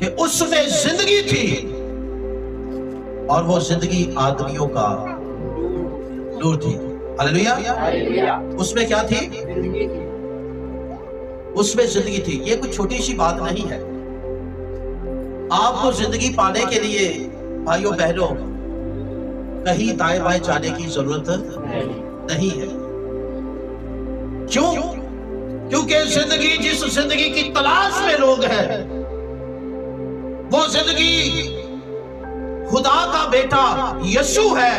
کہ اس میں زندگی تھی اور وہ زندگی آدمیوں کا نور تھی. ہلیلویا. اس میں کیا تھی؟ اس میں زندگی تھی. یہ کوئی چھوٹی سی بات نہیں ہے. آپ کو زندگی پانے کے لیے بھائیوں بہنوں کہیں دائیں بائیں جانے کی ضرورت نہیں ہے. کیوں؟ کیونکہ زندگی، جس زندگی کی تلاش میں لوگ ہیں، وہ زندگی خدا کا بیٹا یسوع ہے.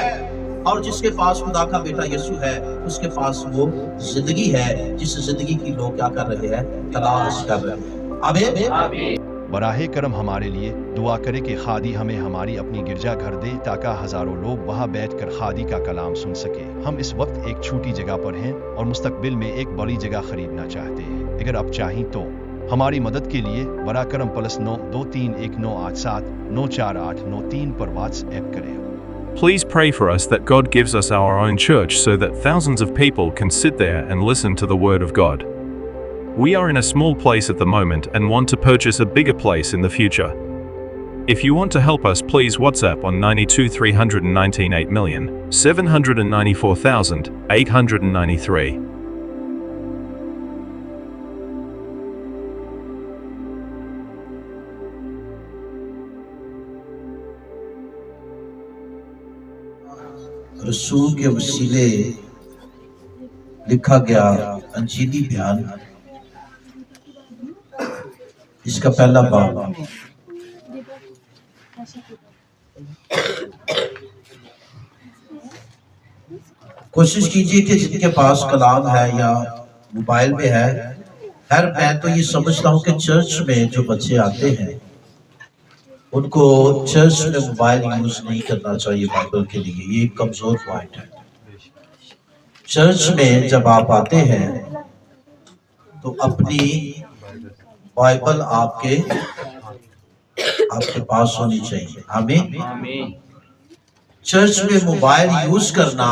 اور جس کے پاس خدا کا بیٹا یسوع ہے، اس کے پاس وہ زندگی ہے جس زندگی کی لوگ کیا کر رہے ہیں؟ تلاش کر رہے ہیں. آمین. براہ کرم ہمارے لیے دعا کرے کہ خادی ہمیں ہماری اپنی گرجا گھر دے تاکہ ہزاروں لوگ وہاں بیٹھ کر خادی کا کلام سن سکے. ہم اس وقت ایک چھوٹی جگہ پر ہیں اور مستقبل میں ایک بڑی جگہ خریدنا چاہتے ہیں. اگر آپ چاہیں تو ہماری مدد کے لیے براہ کرم +9231987948943 پر واٹس ایپ کریں. Please pray for us that God gives us our own church so that thousands of people can sit there and listen to the Word of God. We are in a small place at the moment and want to purchase a bigger place in the future. If you want to help us, please WhatsApp on 9231987994,893. رسول کے وسیلے لکھا گیا انجیلی بیان، اس کا پہلا باب. کوشش کیجئے کہ جن کے پاس کلام ہے یا موبائل میں ہے. خیر میں تو یہ سمجھتا ہوں کہ چرچ میں جو بچے آتے ہیں ان کو چرچ میں موبائل یوز نہیں کرنا چاہیے بائبل کے لیے. یہ ایک کمزور پوائنٹ ہے. چرچ میں جب آپ آتے ہیں تو اپنی بائبل آپ کے پاس ہونی چاہیے. آمین. چرچ میں موبائل یوز کرنا،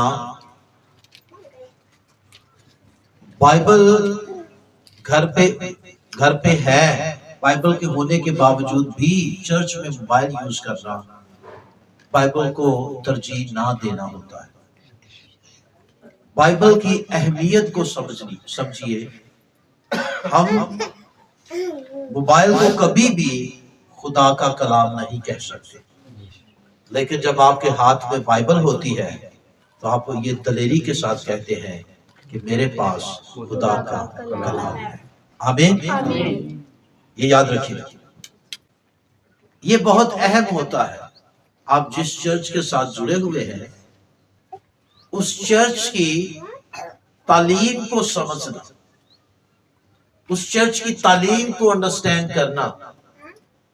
بائبل گھر پہ ہے، بائبل کے ہونے کے باوجود بھی چرچ میں موبائل یوز کرنا بائبل کو ترجیح نہ دینا ہوتا ہے. بائبل کی اہمیت کو سمجھیے. ہم موبائل کو کبھی بھی خدا کا کلام نہیں کہہ سکتے، لیکن جب آپ کے ہاتھ میں بائبل ہوتی ہے تو آپ یہ دلیری کے ساتھ کہتے ہیں کہ میرے پاس خدا کا کلام ہے. آمین. یہ یاد رکھیے، یہ بہت اہم ہوتا ہے. آپ جس چرچ کے ساتھ جڑے ہوئے ہیں اس چرچ کی تعلیم کو سمجھنا، اس چرچ کی تعلیم کو انڈرسٹینڈ کرنا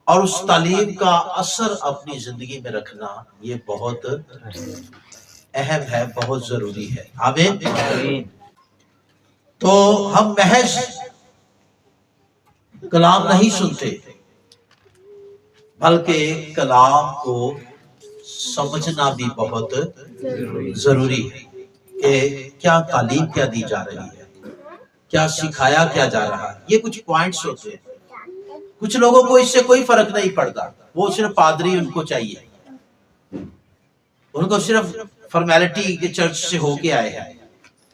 اور اس تعلیم کا اثر اپنی زندگی میں رکھنا، یہ بہت اہم ہے، بہت ضروری ہے. آمین. تو ہم محض کلام نہیں سنتے بلکہ کلام کو سمجھنا بھی بہت ضروری ہے کہ کیا تعلیم کیا دی جا رہی ہے، کیا سکھایا کیا جا رہا ہے. یہ کچھ پوائنٹس ہوتے ہیں. کچھ لوگوں کو اس سے کوئی فرق نہیں پڑتا، وہ صرف پادری ان کو چاہیے، ان کو صرف فارمیلٹی کے چرچ سے ہو کے آئے ہیں.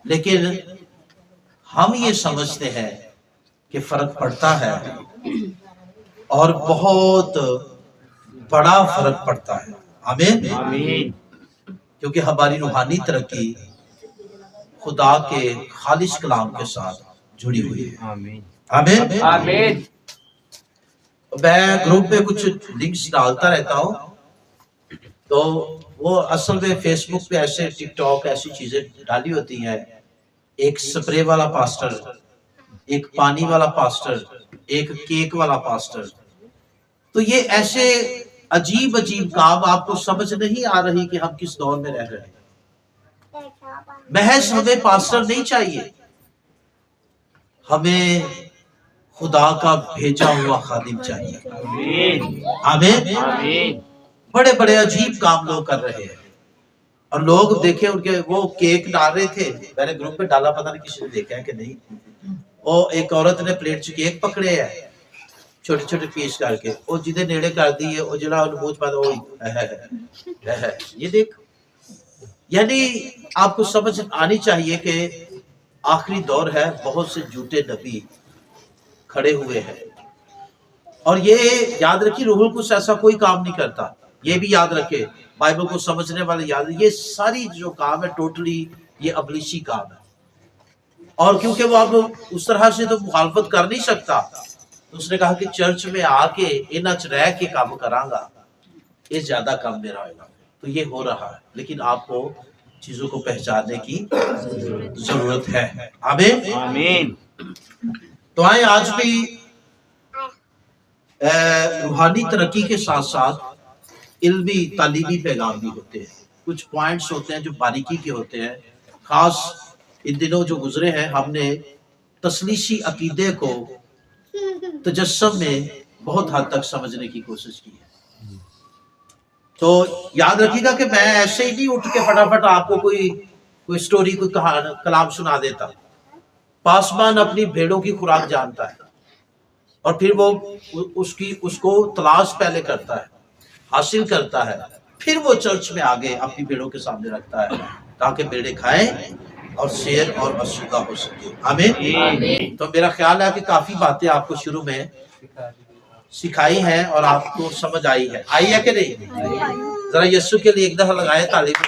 لیکن ہم یہ سمجھتے ہیں کہ فرق پڑتا ہے اور بہت بڑا فرق پڑتا ہے. آمین. کیونکہ ہماری روحانی ترقی خدا کے خالص کلام کے ساتھ جڑی ہوئی ہے. آمین. میں گروپ میں کچھ لنکس ڈالتا رہتا ہوں، تو وہ اصل میں فیس بک پہ ایسے ٹک ٹاک ایسی چیزیں ڈالی ہوتی ہیں. ایک سپرے والا پاسٹر، ایک پانی والا پاسٹر، ایک کیک والا پاسٹر. تو یہ ایسے عجیب کام آپ کو سمجھ نہیں آ رہی کہ ہم کس دور میں رہ رہے ہیں. محض ہمیں پاسٹر نہیں چاہیے، ہمیں خدا کا بھیجا ہوا خادم چاہیے. آمین. بڑے بڑے عجیب کام لوگ کر رہے ہیں اور لوگ دیکھیں ان کے وہ کیک ڈال رہے تھے. میں نے گروپ میں ڈالا، پتہ نہیں کسی نے دیکھا ہے کہ نہیں. وہ ایک عورت نے پلیٹ سے کیک پکڑے ہے، چھوٹے چھوٹے پیش کر کے وہ جدے نیڑے کر دیے وہ جڑا مونج پاتا وہی یہ دیکھ. یعنی آپ کو سمجھ آنی چاہیے کہ آخری دور ہے، بہت سے جھوٹے نبی کھڑے ہوئے ہیں، اور یہ یاد رکھیے روح القدس ایسا کوئی کام نہیں کرتا. یہ بھی یاد رکھے، بائبل کو سمجھنے والے یاد رکھے، یہ ساری جو کام ہے ٹوٹلی یہ ابلیسی کام ہے. اور کیونکہ وہ اب اس طرح سے تو مخالفت کر نہیں سکتا، تو اس نے کہا کہ چرچ میں آ کے انہاں چ رہ کے کام کراں گا، یہ زیادہ کام میرا ہوگا. تو یہ ہو رہا ہے، لیکن آپ کو چیزوں کو پہچاننے کی ضرورت ہے. آمین آمین. تو آئیں آج بھی روحانی ترقی کے ساتھ ساتھ علمی تعلیمی پیغام بھی ہوتے ہیں. کچھ پوائنٹس ہوتے ہیں جو باریکی کے ہوتے ہیں. خاص ان دنوں جو گزرے ہیں ہم نے تثلیثی عقیدے کو تجسم میں بہت حد تک سمجھنے کی کوشش کی ہے. تو یاد رکھیے گا کہ میں ایسے ہی نہیں اٹھ کے فٹافٹ آپ کو کوئی سٹوری کوئی کلام سنا دیتا. پاسبان اپنی بھیڑوں کی خوراک جانتا ہے، اور پھر وہ اس کو تلاش پہلے کرتا ہے، حاصل کرتا ہے، پھر وہ چرچ میں آگے اپنی بھیڑوں کے سامنے رکھتا ہے تاکہ بھیڑیں کھائیں اور سیر اور آسودہ ہو سکے. آمین. تو میرا خیال ہے کہ کافی باتیں آپ کو شروع میں سکھائی ہیں اور آپ کو سمجھ آئی ہے کہ نہیں؟ ذرا یسوع کے لیے ایک دفعہ لگائے تعلیم.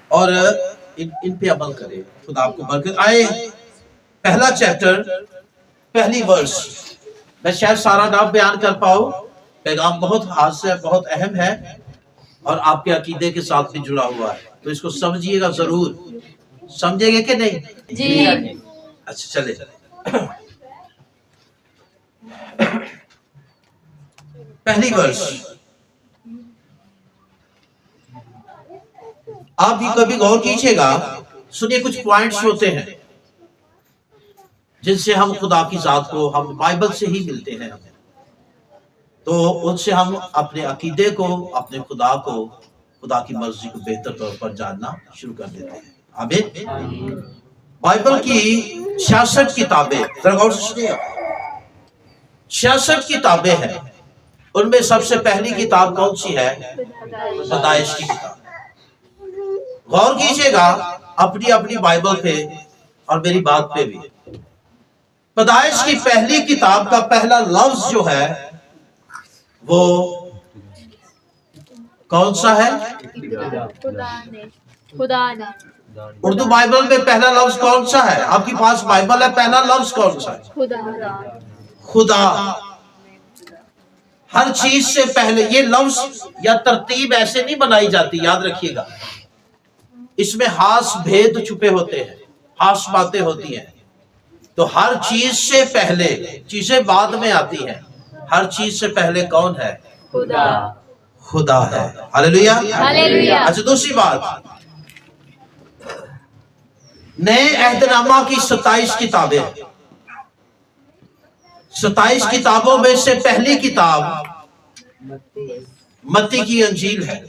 اور ان پہ عمل کرے. خدا آپ کو برکت. آئے پہلا چیپٹر پہلی ورس. میں شاید سارا نہ بیان کر پاؤں، پیغام بہت خاص ہے، بہت اہم ہے، اور آپ کے عقیدے کے ساتھ بھی جڑا ہوا ہے، تو اس کو سمجھیے گا ضرور. سمجھے گے کہ نہیں؟ جی. اچھا چلے. پہلی ورس. آپ بھی کبھی غور کیجئے گا، سنیے کچھ پوائنٹس ہوتے ہیں جن سے ہم خدا کی ذات کو، ہم بائبل سے ہی ملتے ہیں، تو ان سے ہم اپنے عقیدے کو، اپنے خدا کو، خدا کی مرضی کو بہتر طور پر جاننا شروع کر دیتے ہیں. آمین. بائبل کی 66 کتابیں، ذرا غور سے سنیے گا، 66 کتابیں ہیں. ان میں سب سے پہلی کتاب کون سی ہے؟ پیدائش کی کتاب. غور کیجئے گا اپنی اپنی بائبل پہ اور میری بات پہ بھی. پیدائش کی پہلی کتاب کا پہلا لفظ جو ہے وہ کون سا ہے؟ خدا نے. اردو بائبل میں پہلا لفظ کون سا ہے؟ آپ کے پاس بائبل ہے، پہلا لفظ کون سا ہے؟ خدا. ہر چیز سے پہلے یہ لفظ یا ترتیب ایسے نہیں بنائی جاتی، یاد رکھیے گا. اس میں خاص بھید چھپے ہوتے ہیں، خاص باتیں ہوتی ہیں. تو ہر چیز سے پہلے، چیزیں بعد میں آتی ہیں، ہر چیز سے پہلے کون ہے؟ خدا ہے. ہاللیلویہ. اچھا دوسری بات، نئے عہد نامہ کی 27 کتابیں. 27 کتابوں میں سے پہلی کتاب متی کی انجیل ہے،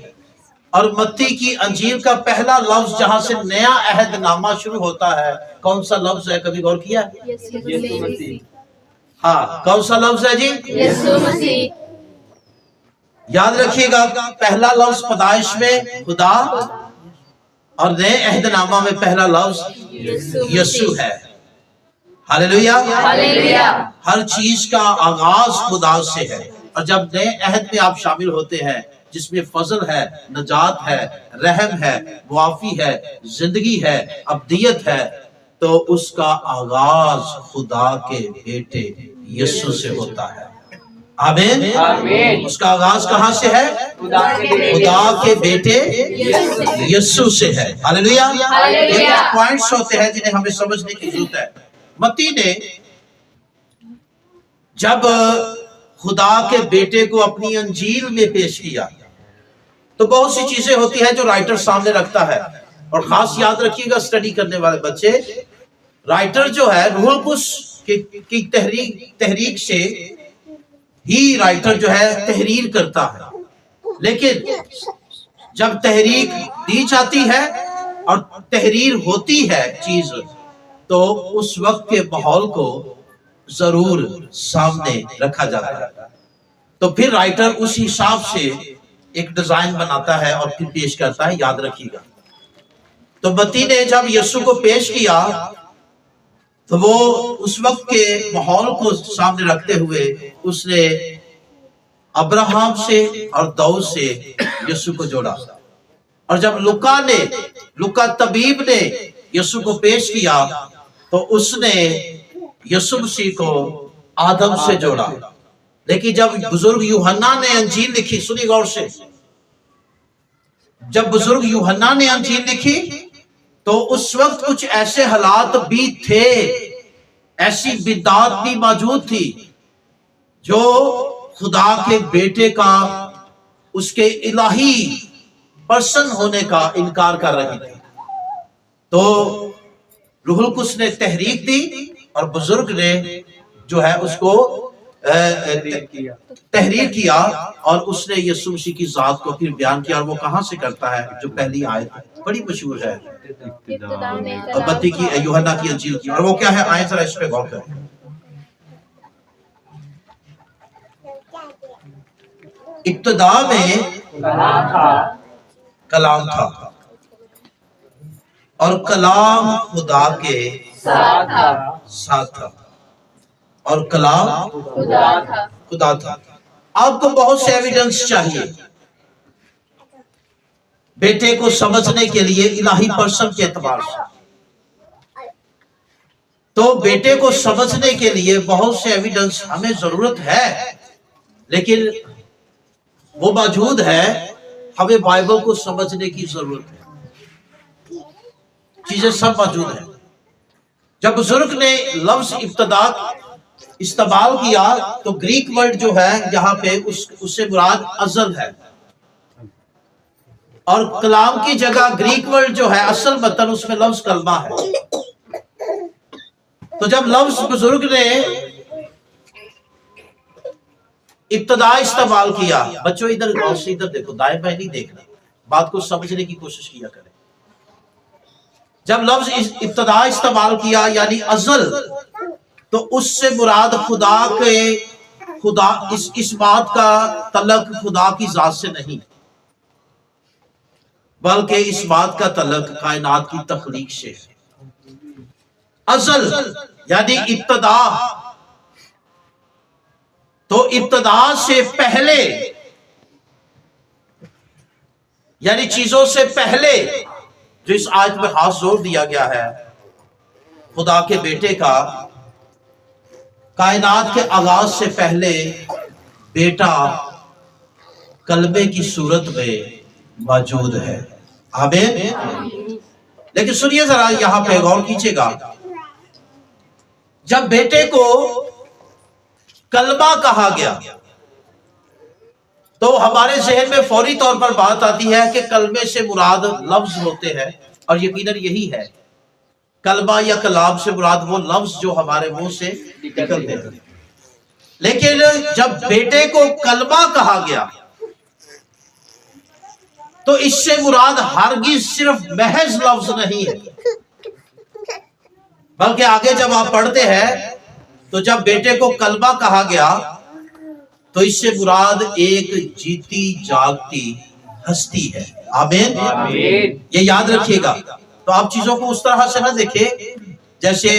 اور متی کی انجیل کا پہلا لفظ جہاں سے نیا عہد نامہ شروع ہوتا ہے، کون سا لفظ ہے؟ کبھی غور کیا؟ ہاں، کون سا لفظ ہے جی؟ یسوع مسیح. یاد رکھیے گا پہلا لفظ پیدائش میں خدا، اور نئے عہد نامہ میں پہلا لفظ یسوع ہے. ہاللیلویہ. ہر چیز کا آغاز خدا سے ہے، اور جب نئے عہد میں آپ شامل ہوتے ہیں جس میں فضل ہے، نجات ہے، رحم ہے، معافی ہے، زندگی ہے، ابدیت ہے، تو اس کا آغاز خدا کے بیٹے یسوع سے ہوتا ہے. آمین. اس کا آغاز کہاں سے ہے؟ خدا کے بیٹے یسوع سے ہے. ہاللیلویہ. یہ کچھ پوائنٹس ہوتے ہیں جنہیں ہمیں سمجھنے کی ضرورت ہے. متی نے جب خدا کے بیٹے کو اپنی انجیل میں پیش کیا تو بہت سی چیزیں ہوتی ہیں جو رائٹر سامنے رکھتا ہے. اور خاص یاد رکھیے گا اسٹڈی کرنے والے بچے، رائٹر جو ہے روح القدس کی تحریک سے ہی رائٹر جو ہے تحریر کرتا ہے. لیکن جب تحریک دی جاتی ہے اور تحریر ہوتی ہے چیز تو اس وقت کے ماحول کو ضرور سامنے رکھا جاتا ہے. تو پھر رائٹر اس حساب سے ایک ڈیزائن بناتا ہے اور پھر پیش کرتا ہے. یاد رکھیے گا تو متی نے جب یسوع کو پیش کیا تو وہ اس وقت کے ماحول کو سامنے رکھتے ہوئے اس نے ابراہم سے اور داؤد سے یسوع کو جوڑا. اور جب لوکا طبیب نے یسوع کو پیش کیا تو اس نے یسوع مسیح کو آدم سے جوڑا. لیکن جب بزرگ یوحنا نے انجیل لکھی، سنی غور سے، جب بزرگ یوحنا نے انجیل لکھی تو اس وقت کچھ ایسے حالات بھی تھے، ایسی بدعات بھی موجود تھی جو خدا کے بیٹے کا، اس کے الہی پرسن ہونے کا انکار کر رہی تھی. تو روح القدس نے تحریک دی اور بزرگ نے جو ہے اس کو تحریر کیا اور اس نے یسوع مسیح کی ذات کو پھر بیان کیا. اور وہ کہاں سے کرتا ہے؟ جو پہلی آیت بڑی مشہور ہے متی کی، یوحنا کی انجیل کی. اور وہ کیا ہے؟ آیت ذرا اس پہ غور کریں. ابتدا میں کلام تھا اور کلام خدا کے ساتھ تھا اور کلام خدا تھا. آپ کو بہت سے ایویڈنس چاہیے بیٹے کو سمجھنے کے لیے الہی پرسن کے اعتبار سے. تو بیٹے کو سمجھنے کے لیے بہت سے ایویڈنس ہمیں ضرورت ہے، لیکن وہ موجود ہے. ہمیں بائبل کو سمجھنے کی ضرورت ہے، چیزیں سب موجود ہیں. جب بزرگ نے لفظ ابتدا استعمال کیا تو گریک ورڈ جو ہے یہاں پہ اس سے مراد ازل ہے، اور کلام کی جگہ گریک ورڈ جو ہے اصل متن اس میں لفظ کلمہ ہے. تو جب لفظ بزرگ نے ابتدا استعمال کیا، بچوں ادھر غور سے ادھر دیکھو، دائیں بائیں نہیں دیکھنا، بات کو سمجھنے کی کوشش کیا کریں. جب لفظ ابتدا استعمال کیا یعنی ازل، تو اس سے مراد خدا اس بات کا تعلق خدا کی ذات سے نہیں، بلکہ اس بات کا تعلق کائنات کی تخلیق سے. ازل یعنی ابتدا، تو ابتدا سے پہلے یعنی چیزوں سے پہلے جو اس آیت میں خاص زور دیا گیا ہے خدا کے بیٹے کا، کائنات کے آغاز سے پہلے بیٹا کلمے کی صورت میں موجود ہے. آمین. لیکن سنیے ذرا یہاں پہ غور کیجئے گا، جب بیٹے کو کلمہ کہا گیا تو ہمارے ذہن میں فوری طور پر بات آتی ہے کہ کلمے سے مراد لفظ ہوتے ہیں، اور یقیناً یہی ہے. کلمہ یا کلام سے مراد وہ لفظ جو ہمارے منہ سے نکلتے ہیں. لیکن جب بیٹے کو کلمہ کہا گیا تو اس سے مراد ہرگز صرف محض لفظ نہیں ہے، بلکہ آگے جب آپ پڑھتے ہیں تو جب بیٹے کو کلمہ کہا گیا تو اس سے مراد ایک جیتی جاگتی ہستی ہے. آمین. یہ یاد رکھیے گا. تو آپ چیزوں کو اس طرح سے نہ دیکھیں جیسے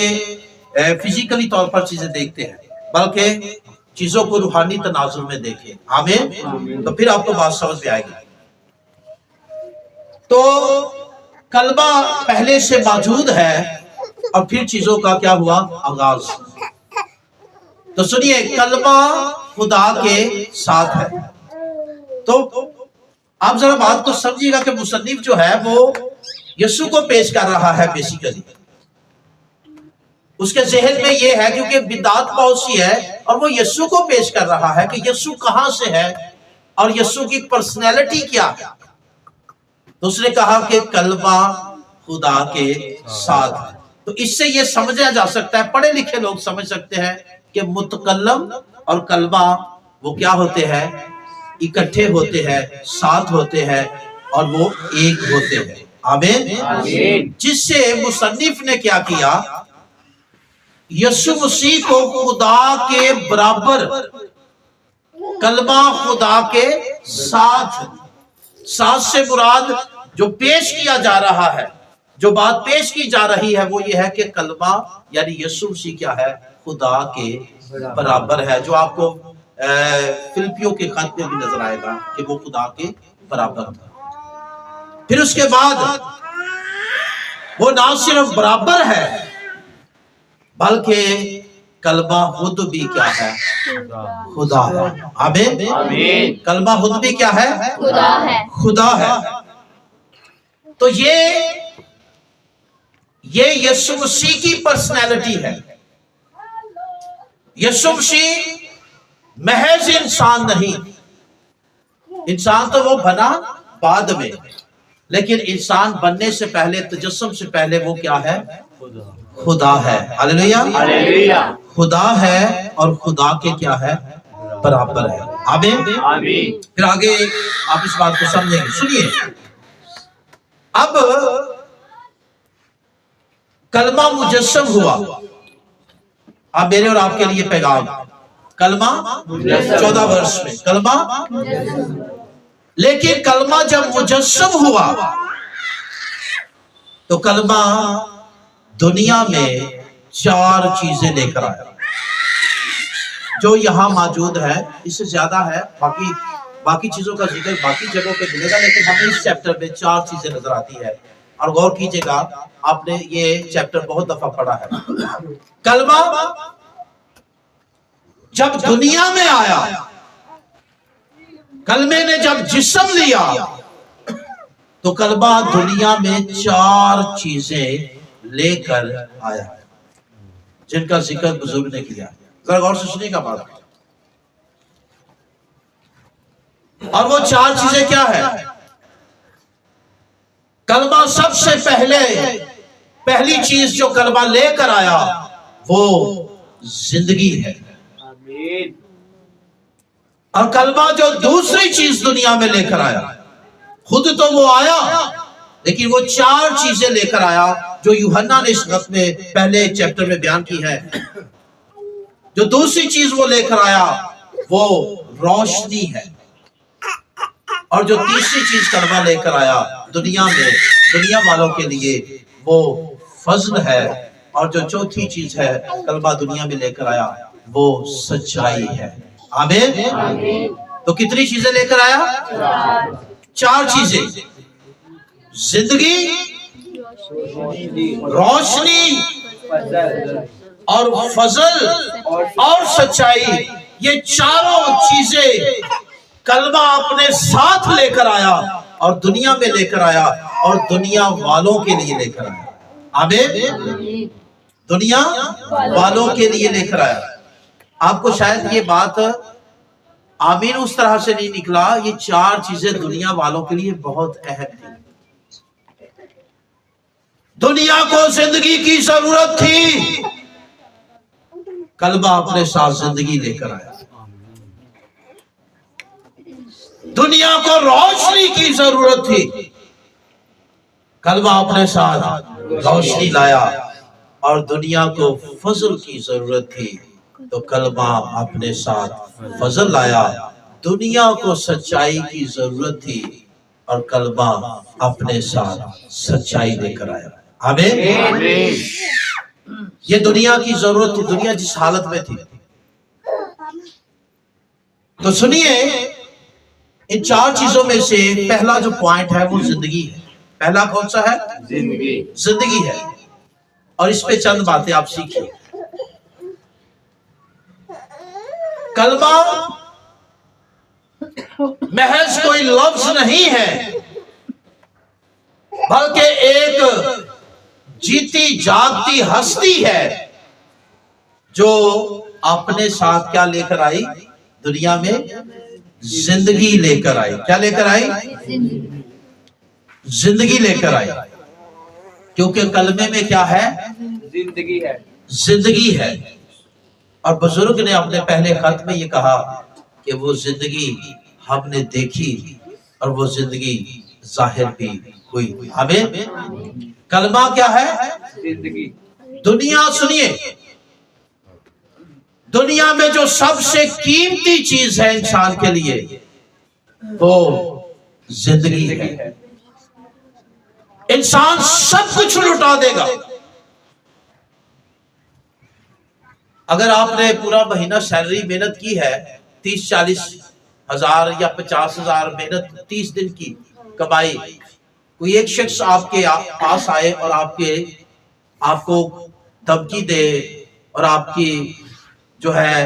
فزیکلی طور پر چیزیں دیکھتے ہیں، بلکہ چیزوں کو روحانی تناظر میں دیکھیں. آمین. تو پھر آپ کو بات سمجھ میں آئے گی. تو کلمہ پہلے سے موجود ہے اور پھر چیزوں کا کیا ہوا؟ آغاز. تو سنیے، کلمہ خدا کے ساتھ ہے. تو آپ ذرا بات کو سمجھیے گا کہ مصنف جو ہے وہ یسوع کو پیش کر رہا ہے. بیسیکلی اس کے ذہن میں یہ ہے کیونکہ بدعت بہت سی ہے، اور وہ یسوع کو پیش کر رہا ہے کہ یسوع کہاں سے ہے اور یسوع کی پرسنالٹی کیا ہے. تو اس نے کہا کہ کلمہ خدا کے ساتھ ہے. تو اس سے یہ سمجھا جا سکتا ہے، پڑھے لکھے لوگ سمجھ سکتے ہیں کہ متکلم اور کلمہ وہ کیا ہوتے ہیں؟ اکٹھے ہوتے ہیں، ساتھ ہوتے ہیں اور وہ ایک ہوتے ہیں. आमीन। जिससे मुसन्निफ ने क्या किया, यीशु मसीह को खुदा के बराबर, कलमा खुदा के साथ, साथ से मुराद जो पेश किया जा रहा है, जो बात पेश की जा रही है वो ये है कि कलमा यानी यीशु मसीह क्या है, खुदा के बराबर है, जो आपको फिलिपियों के खत में भी नजर आएगा कि वो खुदा के बराबर था। फिर उसके बाद वो ना सिर्फ बराबर है बल्कि कलमा खुद भी क्या है, खुदा है। आमीन। कलमा खुद भी क्या है, खुदा है। खुदा है। तो ये यीशु मसीह की पर्सनैलिटी है। यीशु मसीह महज इंसान नहीं, इंसान तो वो बना बाद में, लेकिन इंसान बनने से पहले, तजस्सुम से पहले वो क्या है, खुदा है। हालेलुया। खुदा है और खुदा के क्या है, बराबर है। आमीन। फिर आगे आप इस बात को समझेंगे। सुनिए, अब कलमा मुजस्सम हुआ। अब मेरे और आपके लिए पैगाम, कलमा 14 वर्ष में कलमा, लेकिन कलमा जब मुजस्सम हुआ तो कलमा दुनिया में 4 चीजें लेकर आया जो यहां मौजूद है। इससे ज्यादा है, बाकी चीजों का जिक्र बाकी जगहों पे मिलेगा, लेकिन हमें इस चैप्टर में 4 चीजें नजर आती है। और गौर कीजिएगा, आपने ये चैप्टर बहुत दफा पढ़ा है। कलमा जब दुनिया में आया, कलमे ने जब जिस्म लिया, तो कलमा दुनिया में 4 चीजें लेकर आया जिनका जिक्र बुजुर्ग ने किया। जरा गौर से सुनिए का बात। और वो 4 चीजें क्या है? कलमा सबसे पहली चीज जो कलमा लेकर आया वो जिंदगी है। और कलमा जो दूसरी चीज दुनिया में लेकर आया, खुद तो वो आया, लेकिन वो 4 चीजें लेकर आया जो यूहन्ना ने इस खत में पहले चैप्टर में बयान की है। जो दूसरी चीज वो लेकर आया वो रोशनी है। और जो तीसरी चीज कलमा लेकर आया दुनिया में, दुनिया वालों के लिए वो फजल है। और जो चौथी चीज है कलमा दुनिया में लेकर आया वो सच्चाई है। आमीन। तो कितनी चीजें लेकर आया? 4 चीजें, जिंदगी, रोशनी और फजल और सच्चाई। ये चारों चीजें कलमा अपने साथ लेकर आया और दुनिया में लेकर आया और दुनिया वालों के लिए लेकर आया। आमीन। दुनिया वालों के लिए लेकर आया। आपको शायद ये बात आमीन उस तरह से नहीं निकला, ये 4 चीजें दुनिया वालों के लिए बहुत अहम थी। दुनिया को जिंदगी की जरूरत थी, कलमा अपने साथ जिंदगी लेकर आया। दुनिया को रोशनी की जरूरत थी, कलमा अपने साथ रोशनी लाया। और दुनिया को फजल की जरूरत थी तो कलमा अपने साथ फजल लाया। दुनिया को सच्चाई की जरूरत थी और कलमा अपने साथ सच्चाई लेकर आया। आमीन। ये दुनिया की जरूरत थी, दुनिया जिस हालत में थी। तो सुनिए, इन 4 चीजों में से पहला जो पॉइंट है वो जिंदगी है। पहला कौन सा है? जिंदगी है। और इस पे चंद बातें आप सीखिए। कलमा महज कोई लफ्ज नहीं है, बल्कि एक जीती जागती हस्ती है जो अपने साथ क्या लेकर आई? दुनिया में जिंदगी लेकर आई। क्या लेकर आई? जिंदगी लेकर आई। क्योंकि कलमे में क्या है? जिंदगी है। जिंदगी है। और बुजुर्ग ने अपने पहले खत में ये कहा कि वो जिंदगी हमने देखी और वो जिंदगी जाहिर भी हुई। आमीन। कलमा क्या है? जिंदगी। दुनिया, सुनिए, दुनिया में जो सबसे कीमती चीज है इंसान के लिए वो जिंदगी है। इंसान सब कुछ लुटा देगा। अगर आपने पूरा महीना सैलरी मेहनत की है, 30-40 हजार या 50 हजार मेहनत, 30 दिन की कमाई, कोई एक शख्स आपके पास आए और आपको धमकी दे और आपकी जो है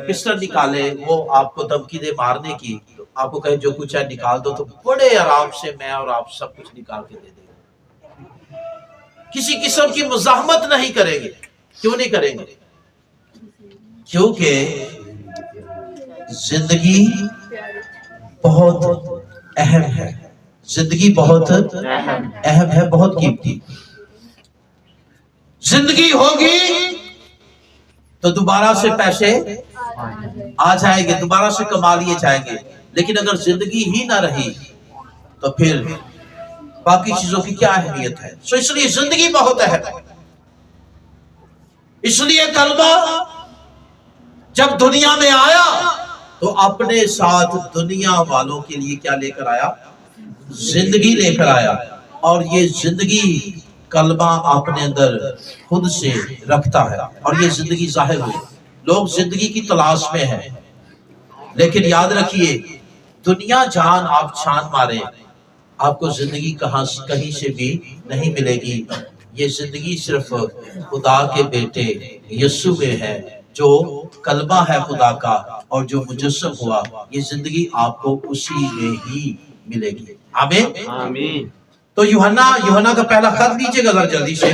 पिस्टल निकाले, वो आपको धमकी दे मारने की, तो आपको कहे जो कुछ है निकाल दो, तो बड़े आराम से मैं और आप सब कुछ निकाल के दे देंगे। किसी किस्म की मुज़ाहमत नहीं करेंगे। क्यों नहीं करेंगे? क्योंकि जिंदगी बहुत अहम है। जिंदगी बहुत अहम है, बहुत कीमती। जिंदगी होगी तो दोबारा से पैसे आ जाएंगे, दोबारा से कमा लिए जाएंगे। लेकिन अगर जिंदगी ही ना रही तो फिर बाकी चीजों की क्या अहमियत है? तो इसलिए जिंदगी बहुत अहम है। इसलिए कलमा जब दुनिया में आया तो अपने साथ दुनिया वालों के लिए क्या लेकर आया? जिंदगी लेकर आया। और ये जिंदगी कलमा अपने अंदर खुद से रखता है और ये जिंदगी जाहिर हुई। लोग जिंदगी की तलाश में हैं, लेकिन याद रखिए, दुनिया जान आप छान मारे, आपको जिंदगी कहीं से भी नहीं मिलेगी। ये जिंदगी सिर्फ खुदा के बेटे यीशु में है, जो कलमा है खुदा का और जो मुजस्सम हुआ। ये जिंदगी आपको उसी में ही मिलेगी। आमीन। आमीन। तो यूहन्ना का पहला खत लीजिएगा जरा जल्दी से।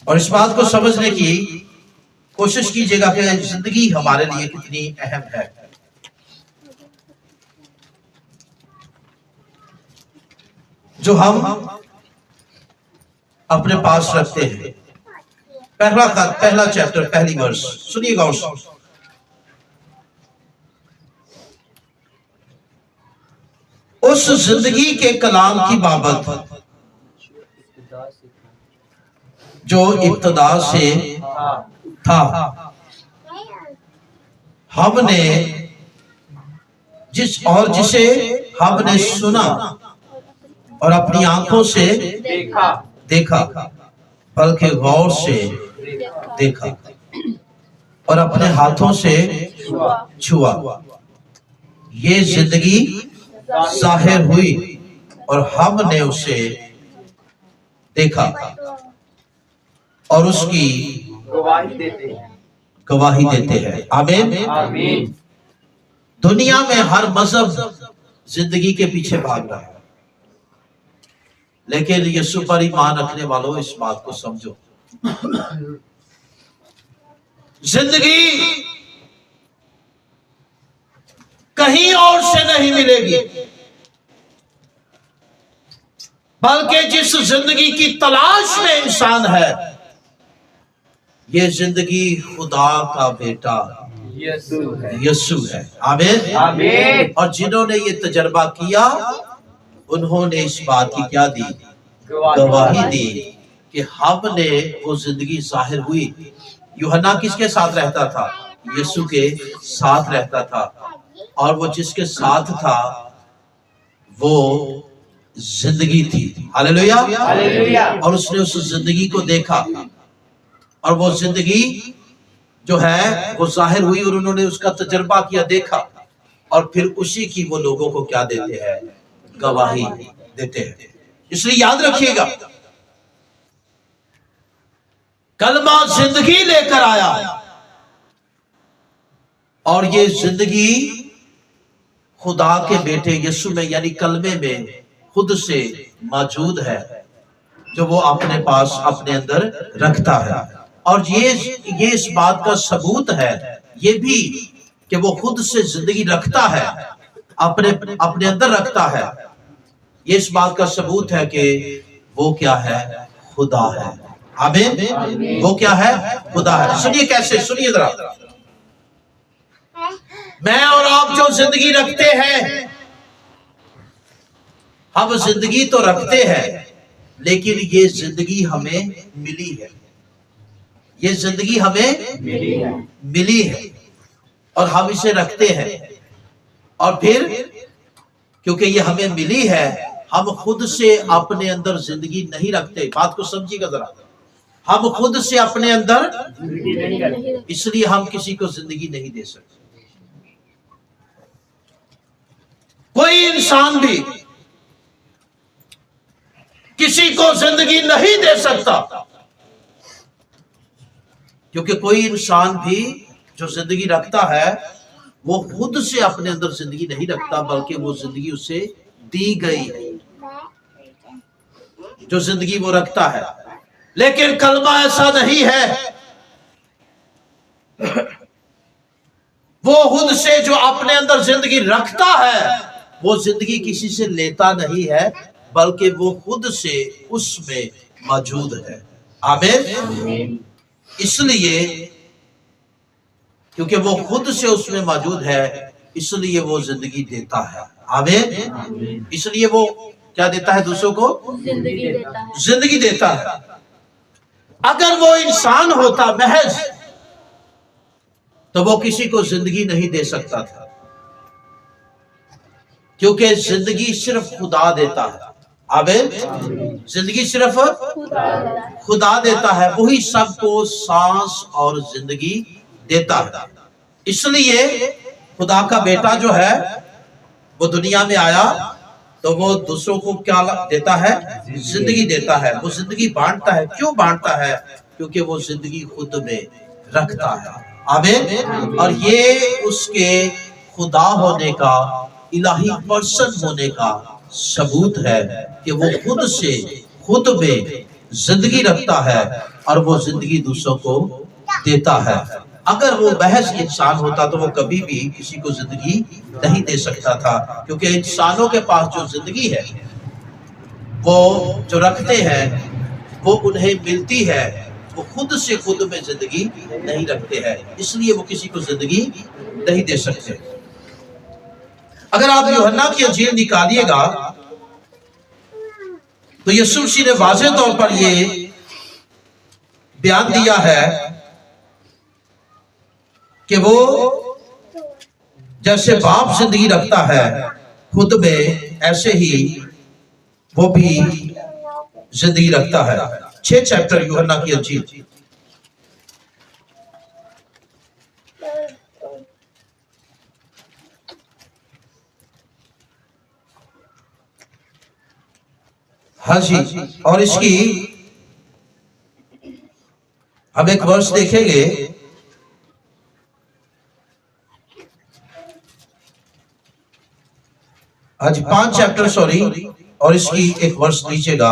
और इस बात को समझने की कोशिश कीजिएगा कि जिंदगी हमारे लिए कितनी अहम है। जो हम अपने पास रखते हैं। पहला खत, पहला चैप्टर, पहली वर्ष, सुनिएगा। उस जिंदगी के कलाम की बाबत जो इब्तिदा से था, हमने जिसे हमने सुना और अपनी आंखों से देखा, बल्कि गौर से देखा और अपने हाथों से छुआ। ये जिंदगी जाहिर हुई और हमने उसे देखा और उसकी गवाही देते हैं। आमीन। आमीन। दुनिया में हर मजहब जिंदगी के पीछे भाग रहा है, लेकिन यीशु पर ईमान रखने वालों इस बात को समझो, जिंदगी कहीं और से नहीं मिलेगी, बल्कि जिस जिंदगी की तलाश में इंसान है, ये जिंदगी खुदा का बेटा यीशु है। आमीन। आमीन। और जिन्होंने ये तजर्बा किया, उन्होंने इस बात की क्या दी? गवाही दी कि हमने वो जिंदगी जाहिर हुई। यूहन्ना किसके साथ रहता था? यीशु के साथ रहता था, और वो जिसके साथ था वो जिंदगी थी। हालेलुया। हालेलुया। और उसने उस जिंदगी को देखा और वो जिंदगी जो है वो जाहिर हुई और उन्होंने उसका तजर्बा किया, देखा, और फिर उसी की वो लोगों को क्या देते हैं? गवाही देते हैं। इसलिए याद रखिएगा, कलमा जिंदगी लेकर आया और ये जिंदगी खुदा के बेटे यीशु में यानी कलमे में खुद से मौजूद है, जो वो अपने पास अपने अंदर रखता है। और ये इस बात का सबूत है ये भी कि वो खुद से जिंदगी रखता है, अपने अंदर रखता है। ये इस बात का सबूत है कि वो क्या है? खुदा है। आमीन। वो क्या है? खुदा है। सुनिए कैसे, सुनिए जरा। میں اور آپ جو زندگی رکھتے ہیں، ہم زندگی تو رکھتے ہیں لیکن یہ زندگی ہمیں ملی ہے، یہ زندگی ہمیں ملی ہے اور ہم اسے رکھتے ہیں، اور پھر کیونکہ یہ ہمیں ملی ہے ہم خود سے اپنے اندر زندگی نہیں رکھتے. بات کو سمجھیے گا ذرا، ہم خود سے اپنے اندر، اس لیے ہم کسی کو زندگی نہیں دے سکتے. کوئی انسان بھی کسی کو زندگی نہیں دے سکتا، کیونکہ کوئی انسان بھی جو زندگی رکھتا ہے وہ خود سے اپنے اندر زندگی نہیں رکھتا، بلکہ وہ زندگی اسے دی گئی ہے جو زندگی وہ رکھتا ہے. لیکن کلمہ ایسا نہیں ہے، وہ خود سے جو اپنے اندر زندگی رکھتا ہے وہ زندگی کسی سے لیتا نہیں ہے، بلکہ وہ خود سے اس میں موجود ہے. آمین. اس لیے کیونکہ وہ خود سے اس میں موجود ہے اس لیے وہ زندگی دیتا ہے. آمین. اس لیے وہ کیا دیتا ہے؟ دوسروں کو زندگی دیتا ہے. اگر وہ انسان ہوتا محض تو وہ کسی کو زندگی نہیں دے سکتا تھا، کیونکہ زندگی صرف خدا دیتا ہے. آمین. زندگی صرف خدا دیتا ہے، وہی سب کو سانس اور زندگی دیتا ہے. اس لیے خدا کا بیٹا جو ہے وہ دنیا میں آیا تو وہ دوسروں کو کیا دیتا ہے؟ زندگی دیتا ہے. وہ زندگی بانٹتا ہے. کیوں بانٹتا ہے؟ کیونکہ وہ زندگی خود میں رکھتا ہے. آمین. اور یہ اس کے خدا ہونے کا، الہی پرسن ہونے کا ثبوت ہے کہ وہ خود سے خود میں زندگی رکھتا ہے اور وہ زندگی دوسروں کو دیتا ہے. اگر وہ محض انسان ہوتا تو وہ کبھی بھی کسی کو زندگی نہیں دے سکتا تھا، کیونکہ انسانوں کے پاس جو زندگی ہے وہ جو رکھتے ہیں وہ انہیں ملتی ہے، وہ خود سے خود میں زندگی نہیں رکھتے ہیں، اس لیے وہ کسی کو زندگی نہیں دے سکتے. اگر آپ یوحنا کی انجیل نکالیے گا تو یسوع مسیح نے واضح طور پر یہ بیان دیا ہے کہ وہ جیسے باپ زندگی رکھتا ہے خود میں، ایسے ہی وہ بھی زندگی رکھتا ہے. 6 چیپٹر یوحنا کی انجیل. ہاں جی، اور اس کی ہم ایک ورس دیکھیں گے. ہاں جی، 5 چیپٹر سوری، اور اس کی ایک ورس لیجئے گا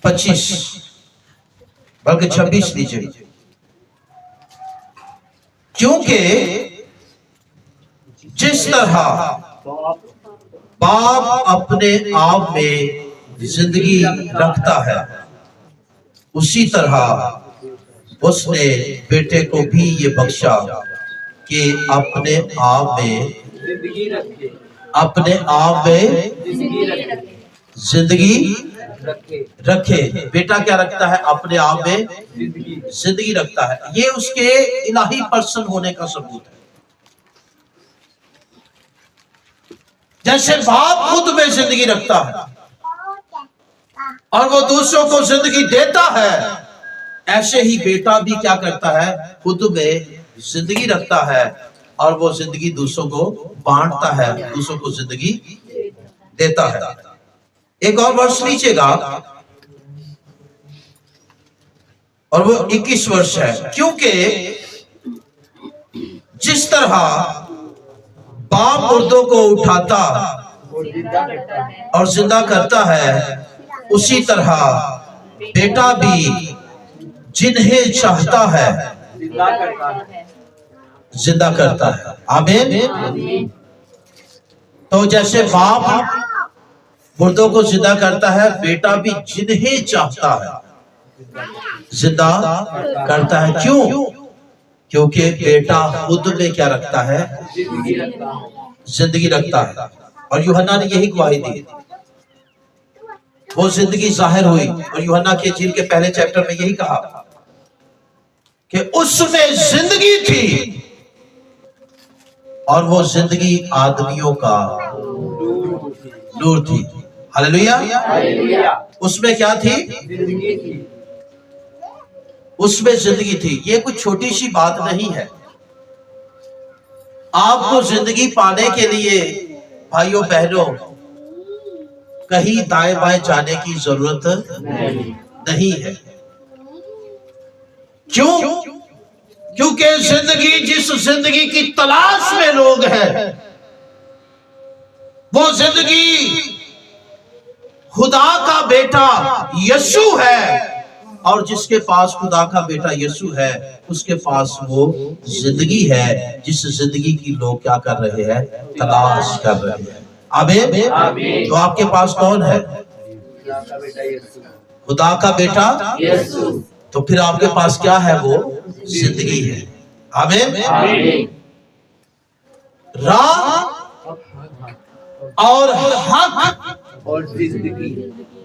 25 بلکہ 26 لیجئے. کیونکہ جس طرح باپ اپنے آپ میں زندگی رکھتا ہے اسی طرح اس نے بیٹے کو بھی یہ بخشا کہ اپنے آپ میں زندگی رکھے. بیٹا کیا رکھتا ہے؟ اپنے آپ میں زندگی رکھتا ہے. یہ اس کے الہی پرسن ہونے کا ثبوت ہے. جیسے باپ خود میں زندگی رکھتا ہے اور وہ دوسروں کو زندگی دیتا ہے، ایسے ہی بیٹا بھی کیا کرتا ہے؟ خود میں زندگی رکھتا ہے اور وہ زندگی دوسروں کو بانٹتا ہے، دوسروں کو زندگی دیتا ہے. ایک اور ورس لیجئے گا اور وہ 21 ورس ہے. کیونکہ جس طرح باپ مردوں کو اٹھاتا اور زندہ کرتا ہے اسی طرح بیٹا بھی جنہیں چاہتا ہے زندہ کرتا ہے. آمین. تو جیسے باپ مردوں کو زندہ کرتا ہے، بیٹا بھی جنہیں چاہتا ہے زندہ کرتا ہے. کیوں؟ क्योंकि बेटा खुद में क्या रखता है? जिंदगी रखता है। जिंदगी रखता है। और यूहन्ना ने यही गवाही दी, वो जिंदगी जाहिर हुई। और यूहन्ना के इंजील के पहले चैप्टर में यही कहा कि उसमें जिंदगी थी और वो जिंदगी आदमियों का नूर थी। हालेलुया। हालेलुया। उसमें क्या थी? जिंदगी थी। उसमें जिंदगी थी। ये कोई छोटी सी बात नहीं है। आपको जिंदगी पाने के लिए भाइयों बहनों कहीं दाएं बाएं जाने की जरूरत नहीं है। क्यों? क्योंकि जिंदगी, जिस जिंदगी की तलाश में लोग हैं, वो जिंदगी खुदा का बेटा यीशु है। और जिसके पास खुदा का बेटा यीशु है, उसके पास वो जिंदगी है जिस जिंदगी की लोग क्या कर रहे हैं? तलाश कर रहे हैं। आमीन। आमीन। तो आपके पास कौन है? खुदा का बेटा यीशु। खुदा का बेटा यीशु। तो फिर आपके पास क्या है? वो जिंदगी है। आमीन। आमीन। राह और हक और जिंदगी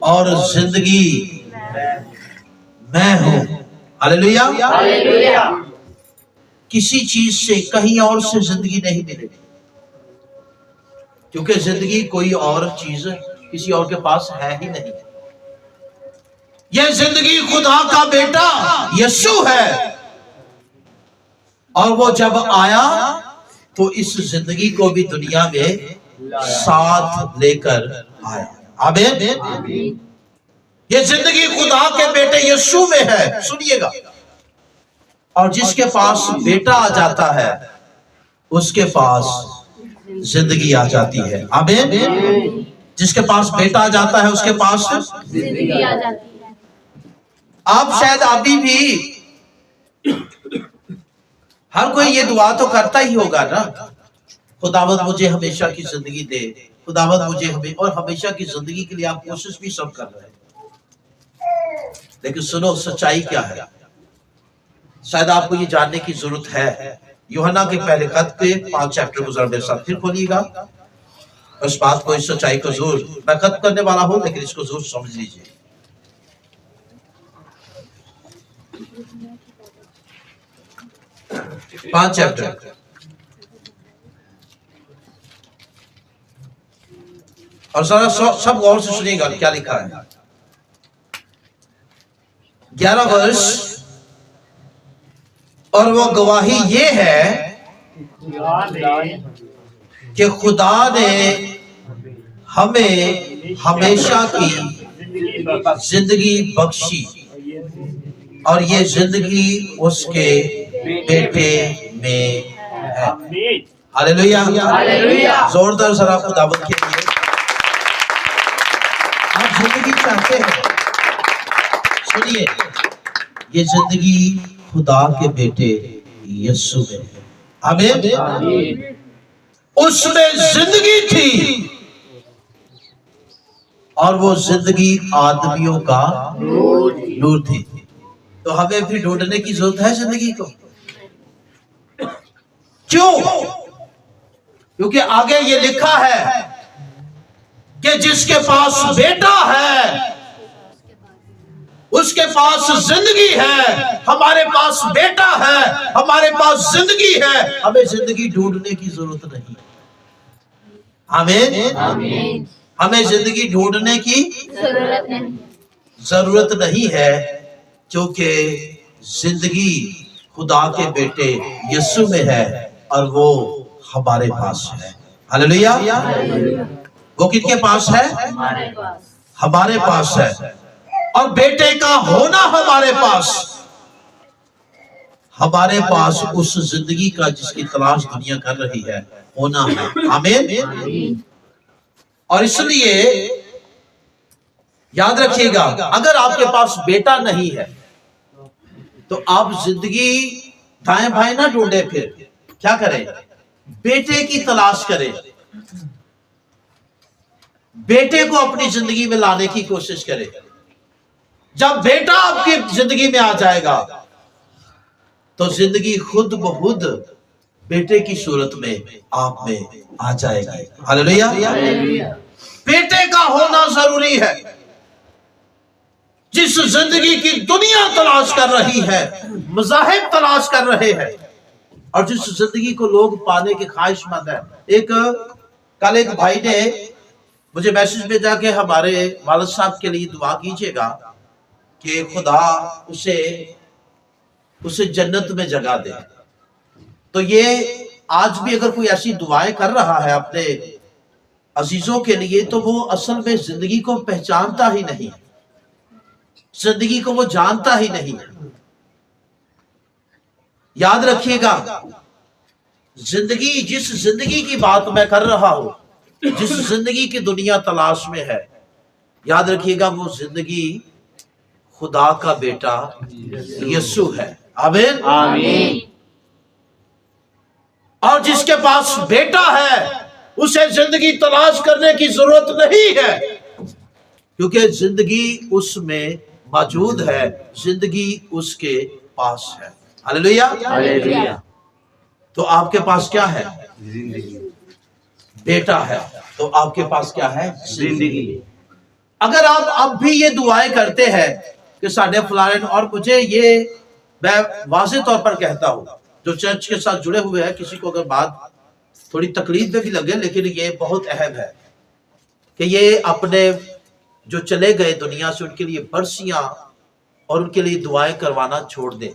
और जिंदगी मैं हूं। हालेलुया। हालेलुया। किसी चीज से, कहीं और से जिंदगी नहीं मिलेगी, क्योंकि जिंदगी कोई और चीज किसी और के पास है ही नहीं। यह जिंदगी खुदा का बेटा यीशु है। और वो जब आया तो इस जिंदगी को भी दुनिया में साथ लेकर आया। आमीन। आमीन। ये जिंदगी खुदा के बेटे यीशु में है। सुनिएगा। और जिसके पास बेटा आ जाता है उसके पास जिंदगी आ जाती है। आमीन। जिसके पास बेटा आ जाता है उसके पास जिंदगी आ जाती है। आप शायद अभी भी हर कोई ये दुआ तो करता ही होगा ना, खुदावंद मुझे हमेशा की जिंदगी दे, खुदावंद मुझे हमें, और हमेशा की जिंदगी के लिए आप कोशिश भी सब कर रहे हैं। लेकिन सुनो, सच्चाई क्या है? शायद आपको ये जानने की जरूरत है। यूहन्ना के पहले खत के 5 चैप्टर को जरा मेरे साथ फिर खोलिएगा। उस बात को, इस सच्चाई को जरूर, मैं खत्म करने वाला हूं लेकिन इसको जरूर समझ लीजिए। पांच चैप्टर और सारा सब गौर से सुनिएगा क्या लिखा है। 11 वर्ष। और वो गवाही ये है कि खुदा ने हमें हमेशा की जिंदगी बख्शी और ये जिंदगी उसके बेटे में है। हालेलुया। हालेलुया। जोरदार जरा खुदावंद के लिए। आप जिंदगी चाहते हैं? सुनिए, ये जिंदगी खुदा के बेटे यीशु में है। आमीन। आमीन। उसमें जिंदगी थी और वो जिंदगी आदमियों का नूर थी। तो हमें भी ढूंढने की जरूरत है जिंदगी को। क्यों? क्योंकि आगे ये लिखा है कि जिसके पास बेटा है उसके पास जिंदगी है। हमारे पास बेटा है, हमारे पास जिंदगी है, हमें जिंदगी ढूंढने की जरूरत नहीं। आमीन। आमीन। हमें जिंदगी ढूंढने की जरूरत नहीं। जरूरत नहीं है, क्योंकि जिंदगी खुदा के बेटे यीशु में है और वो हमारे पास है। हालेलुया। वो किसके पास है? हमारे पास। हमारे पास है। और बेटे का होना हमारे पास उस जिंदगी का जिसकी तलाश दुनिया कर रही है होना है। आमीन। और इसलिए याद रखिएगा, अगर आपके पास बेटा नहीं है तो आप जिंदगी दाएं बाएं ना ढूंढे, फिर क्या करें? बेटे की तलाश करें। बेटे को अपनी जिंदगी में लाने की कोशिश करें। जब बेटा आपकी जिंदगी में आ जाएगा तो जिंदगी खुद ब खुद बेटे की सूरत में आप में आ जाएगी। हालेलुया। बेटे का होना जरूरी है। जिस जिंदगी की दुनिया तलाश कर रही है, मज़ाहिब तलाश कर रहे हैं, और जिस जिंदगी को लोग पाने के ख्वाहिशमंद है। कल एक भाई ने मुझे मैसेज भेजा कि हमारे वालिद साहब के लिए दुआ कीजिएगा कि खुदा उसे जन्नत में जगह दे। तो ये आज भी अगर कोई ऐसी दुआएं कर रहा है अपने अजीजों के लिए, तो वो असल में जिंदगी को पहचानता ही नहीं, जिंदगी को वो जानता ही नहीं। याद रखिएगा, जिंदगी, जिस जिंदगी की बात मैं कर रहा हूं, जिस जिंदगी की दुनिया तलाश में है, याद रखिएगा वो जिंदगी खुदा का बेटा यीशु है। आमीन आमीन। और जिसके पास बेटा है उसे जिंदगी तलाश करने की जरूरत नहीं है, क्योंकि जिंदगी उसमें मौजूद है, जिंदगी उसके पास है। हालेलुया। हालेलुया। तो आपके पास क्या है? जिंदगी। बेटा है। तो आपके पास क्या है? जिंदगी। अगर आप अब भी ये दुआएं करते हैं कि साढ़े फलाने, और मुझे ये मैं वाज़ेह तौर पर कहता हूं, जो चर्च के साथ जुड़े हुए हैं, किसी को अगर बात थोड़ी तकलीफ में भी लगे, लेकिन ये बहुत अहम है कि ये अपने जो चले गए दुनिया से, उनके लिए बरसियां और उनके लिए दुआएं करवाना छोड़ दें।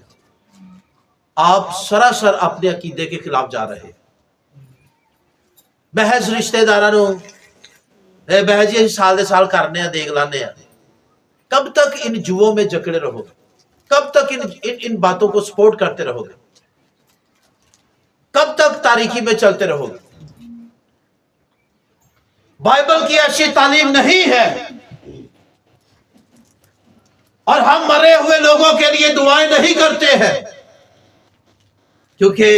आप सरासर अपने अकीदे के खिलाफ जा रहे हैं। महज रिश्तेदारां नूं महज ये साल दे साल करने हैं, देख लाने हैं। कब तक इन जुओं में जकड़े रहोगे? कब तक इन बातों को सपोर्ट करते रहोगे? कब तक तारीकी में चलते रहोगे? बाइबल की ऐसी तालीम नहीं है, और हम मरे हुए लोगों के लिए दुआएं नहीं करते हैं, क्योंकि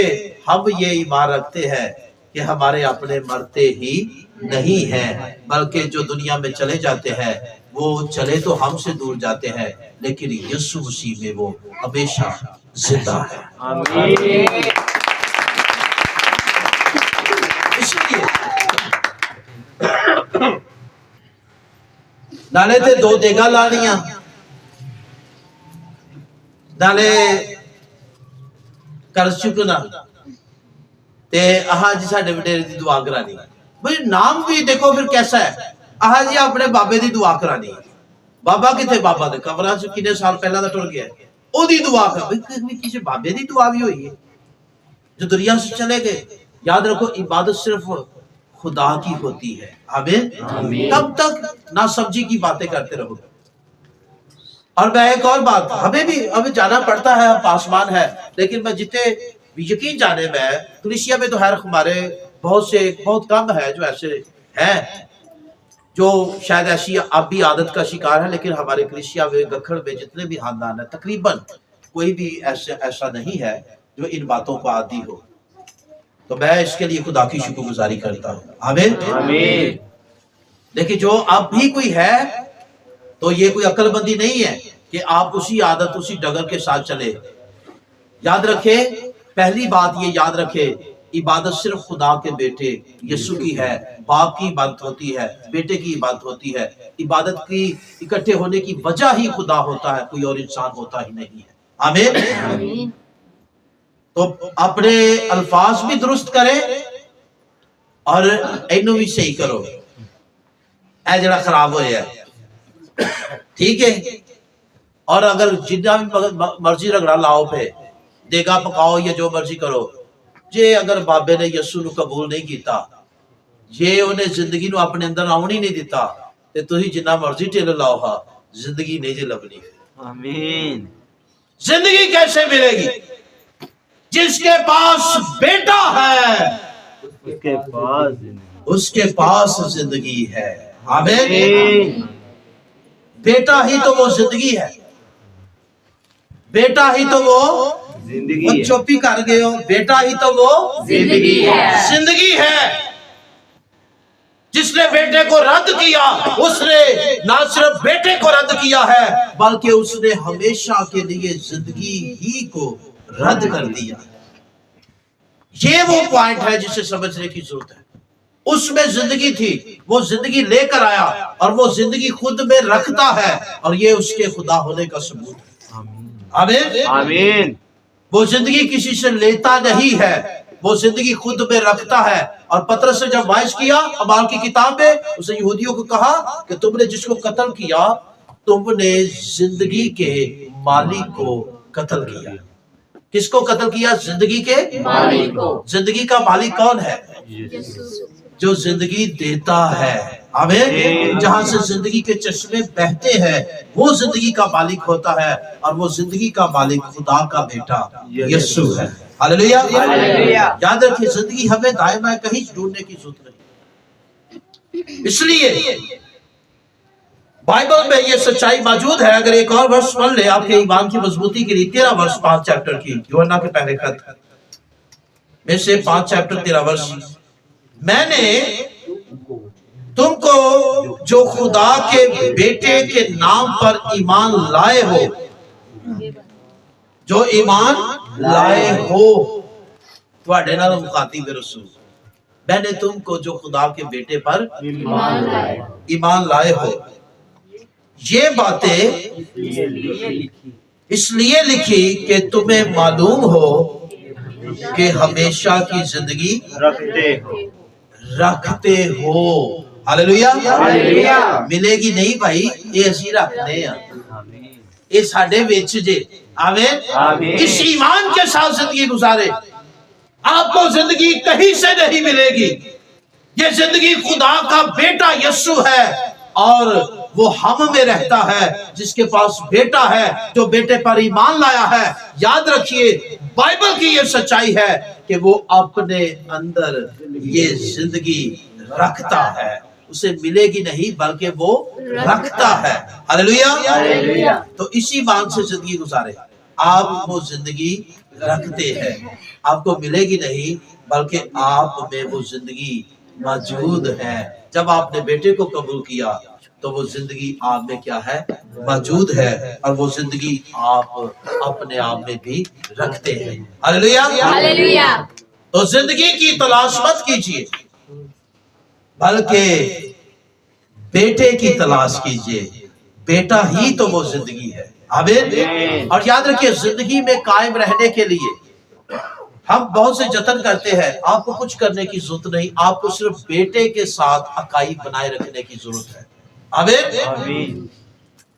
हम ये ईमान रखते हैं कि हमारे अपने मरते ही नहीं हैं, बल्कि जो दुनिया में चले जाते हैं वो चले तो हमसे दूर जाते हैं, लेकिन यीशु मसीह में वो हमेशा जिंदा है। आमीन। इसलिए नाले ते दो देगा लानियां, नाले कर चुकना ते आहा जी साडे वडेरे दी दुआ करानी। भाई नाम भी देखो फिर कैसा है। आहा जी अपने बाबे दी दुआ करानी। बाबा किथे? बाबा दे कबरां च किन्ने साल पहला दा टुर गया, ओदी दुआ कर। भाई किसी बाबे दी दुआ भी हुई है जो दुनिया से चले गए। याद रखो, इबादत सिर्फ खुदा की होती है। आमीन। तब तक ना सब्जी की बातें करते रहोगे। और मैं एक और बात, हमें भी अभी जाना पड़ता है, पासमान है, लेकिन मैं जितने यकीन जाने में कलीसिया में तो खैर हमारे बहुत कम है जो ऐसे हैं जो शायद ऐसी अब भी आदत का शिकार है, लेकिन हमारे कलीसिया में गखड़ में जितने भी खानदान है तकरीबन कोई भी ऐसा नहीं है जो इन बातों को आदी हो। तो मैं इसके लिए खुदा की शुक्रगुजारी करता हूँ। आमीन। आमीन। लेकिन जो अब भी कोई है तो ये कोई अक्लमंदी नहीं है कि आप उसी आदत, उसी डगर के साथ चले। याद रखे, पहली बात ये याद रखे, इबादत सिर्फ खुदा के बेटे यीशु की है। बाप की इबादत होती है, बेटे की इबादत होती है। इबादत की इकट्ठे होने की वजह ही खुदा होता है, कोई और इंसान होता ही नहीं है। आमीन। तो अपने अल्फाज भी दुरुस्त करें और इन्हू भी सही करो। ऐ जरा खराब हो जाए, ठीक है। और अगर जितना भी मर्जी रगड़ा लाओ पे, देगा पकाओ या जो मर्जी करो, जे अगर बाबे ने यीशु ਨੂੰ कबूल नहीं किया, जे उन्हें जिंदगी ਨੂੰ अपने अंदर आउण ही नहीं दिता, ते तुसी जिन्ना मर्जी ढिल लाओ हा, जिंदगी नहीं जे लभनी। आमीन। जिंदगी कैसे मिलेगी? जिसके पास बेटा है उसके पास जिंदगी है। आमीन। बेटा ही तो वो जिंदगी है, बेटा ही तो वो जिंदगी चुप्पी कर गए हो, बेटा ही तो वो जिंदगी है। जिंदगी है। जिसने बेटे को रद्द किया उसने ना सिर्फ बेटे को रद्द किया है, बल्कि उसने हमेशा के लिए जिंदगी ही को रद्द कर दिया। ये वो पॉइंट है जिसे समझने की जरूरत है। उसमें जिंदगी थी, वो जिंदगी लेकर आया और वो जिंदगी खुद में रखता है, और ये उसके खुदा होने का सबूत है। आमीन। आमीन। वो जिंदगी किसी से लेता नहीं है, वो जिंदगी खुद में रखता है। और पतरस ने जब वाइस किया अमाल की किताब में, उसने यहूदियों को कहा कि तुमने जिसको कत्ल किया, तुमने जिंदगी के मालिक को कत्ल किया। किसको कत्ल किया? जिंदगी के मालिक को। जिंदगी का मालिक कौन है? यीशु। जो जिंदगी देता है। आमीन। जहां से जिंदगी के चश्मे बहते हैं, वो जिंदगी का मालिक होता है, और वो जिंदगी का मालिक खुदा का बेटा यीशु है। हालेलुया। हालेलुया। याद रखिए, जिंदगी हमें दाएं बाएं कहीं ढूंढने की जरूरत नहीं। इसलिए बाइबल में ये सच्चाई मौजूद है। अगर एक और वर्ष पढ़ ले आपके ईमान की मजबूती के लिए, 13 वर्ष 5 चैप्टर की यूहन्ना के पहले खत में से 5 चैप्टर 13 वर्ष। मैंने तुमको जो खुदा के बेटे के नाम पर ईमान लाए हो, जो ईमान लाए हो, ਤੁਹਾਡੇ ਨਾਲ ਮੁਖਾतिब रसूल, मैंने तुमको जो खुदा के बेटे पर ईमान लाए हो, ये बातें इसलिए लिखी कि तुम्हें मालूम हो कि हमेशा की जिंदगी रखते हो। हालेलुया। हालेलुया। मिलेगी नहीं भाई, ये ਅਸੀਂ रखते हैं, ये साडे विच जे। आमीन। आमीन। इस ईमान के साथ जिंदगी गुजारे, आपको जिंदगी कहीं से नहीं मिलेगी। ये जिंदगी खुदा का बेटा यीशु है, और वो हम में रहता है, जिसके पास बेटा है, जो बेटे पर ईमान लाया है। याद रखिए, बाइबल की ये सच्चाई है कि वो अपने अंदर ये जिंदगी रखता है। उसे मिलेगी नहीं, बल्कि वो रखता है। हालेलुया। हालेलुया। तो इसी मान से जिंदगी गुजारे। आप वो जिंदगी रखते हैं, आपको मिलेगी नहीं, बल्कि आप में वो जिंदगी मौजूद है। जब आपने बेटे को कबूल किया, तो वो जिंदगी आप में क्या है? मौजूद है, और वो जिंदगी आप अपने आप में भी रखते हैं। हालेलुया। हालेलुया। तो जिंदगी की तलाश मत कीजिए, बल्कि बेटे की तलाश कीजिए। बेटा ही तो वो जिंदगी है। आमीन। और याद रखिए, जिंदगी में कायम रहने के लिए हम बहुत से जतन करते हैं। आपको कुछ करने की जरूरत नहीं, आपको सिर्फ बेटे के साथ अकाई बनाए रखने की जरूरत है। आमीन। आमीन।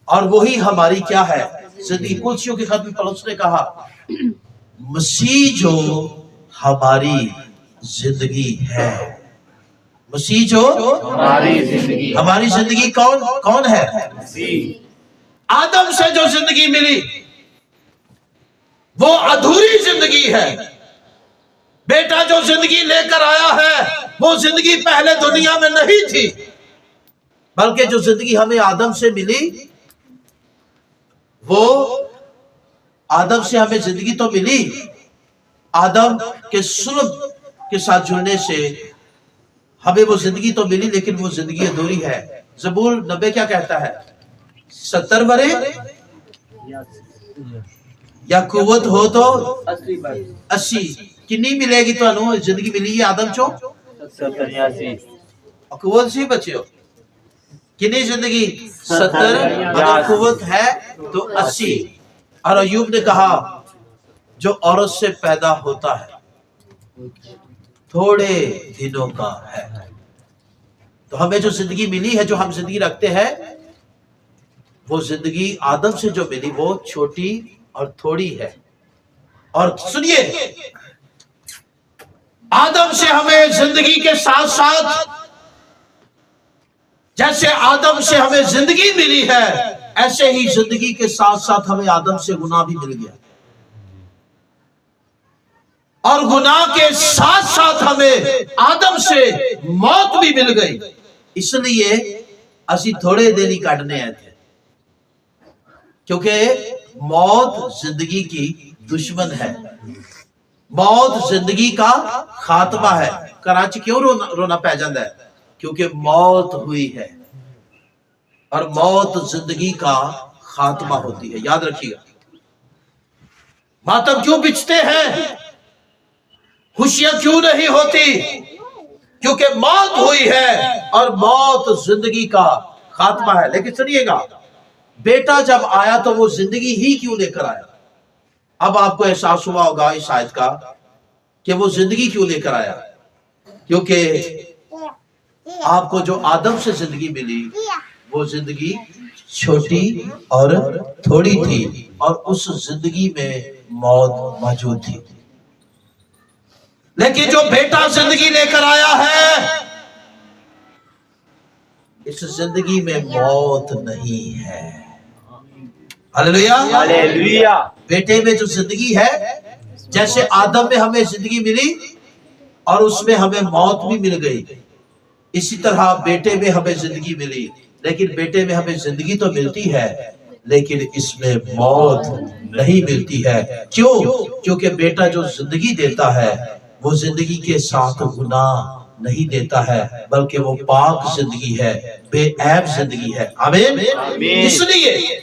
और वही हमारी क्या है? जिंदगी। कुलसियों के खत में पौलुस ने कहा, मसीह जो हमारी जिंदगी है। मसीह जो हमारी जिंदगी कौन है? आदम से जो जिंदगी मिली, वो अधूरी जिंदगी है। बेटा जो जिंदगी लेकर आया है, वो जिंदगी पहले दुनिया में नहीं थी, बल्कि जो जिंदगी हमें आदम से मिली, वो आदम से हमें जिंदगी तो मिली, आदम के सुलभ के साथ जुड़ने से हमें वो जिंदगी तो मिली, लेकिन वो जिंदगी अधूरी है। ज़बूर 90 क्या कहता है? 70 बरे या कुवत हो तो 80। किन्नी मिलेगी ਤੁਹਾਨੂੰ जिंदगी मिली है आदम चो? 70 कुवत से बचे हो। किन्नी जिंदगी? 70। अगर कुवत है तो 80। और अयूब ने कहा, जो औरत से पैदा होता है थोड़े दिनों का है। तो हमें जो जिंदगी मिली है, जो हम जिंदगी रखते हैं, वो जिंदगी आदम से जो मिली, वो छोटी और थोड़ी है। और सुनिए, आदम से हमें जिंदगी के साथ साथ, जैसे आदम से हमें जिंदगी मिली है, ऐसे ही जिंदगी के साथ साथ हमें आदम से गुनाह भी मिल गया, और गुनाह के साथ साथ हमें आदम से मौत भी मिल गई। इसलिए ਅਸੀਂ थोड़े दिन ही काटने आए थे, क्योंकि मौत जिंदगी की दुश्मन है। मौत जिंदगी का खात्मा है। कराची क्यों रोना पै जाता है? क्योंकि मौत हुई है, और मौत जिंदगी का खात्मा होती है। याद रखिएगा, मातम क्यों बिछते हैं, खुशियां क्यों नहीं होती? क्योंकि मौत हुई है और मौत जिंदगी का खात्मा है। लेकिन सुनिएगा, बेटा जब आया तो वो जिंदगी ही क्यों लेकर आया? अब आपको एहसास हुआ होगा इस आयत का कि वो जिंदगी क्यों लेकर आया। क्योंकि आपको जो आदम से जिंदगी मिली वो जिंदगी छोटी और थोड़ी थी और उस जिंदगी में मौत मौजूद थी। लेकिन जो बेटा जिंदगी लेकर आया है, इस जिंदगी में मौत नहीं है। हालेलुया। हालेलुया। बेटे में जो जिंदगी है, जैसे आदम में हमें जिंदगी मिली और उसमें हमें मौत भी मिल गई, इसी तरह बेटे में हमें जिंदगी मिली। लेकिन बेटे में हमें जिंदगी तो मिलती है, लेकिन इसमें मौत नहीं मिलती है। क्यों? क्योंकि बेटा जो जिंदगी देता है वो जिंदगी के साथ गुनाह नहीं देता है, बल्कि वो पाक जिंदगी है, बेऐब जिंदगी है। आमीन। इसलिए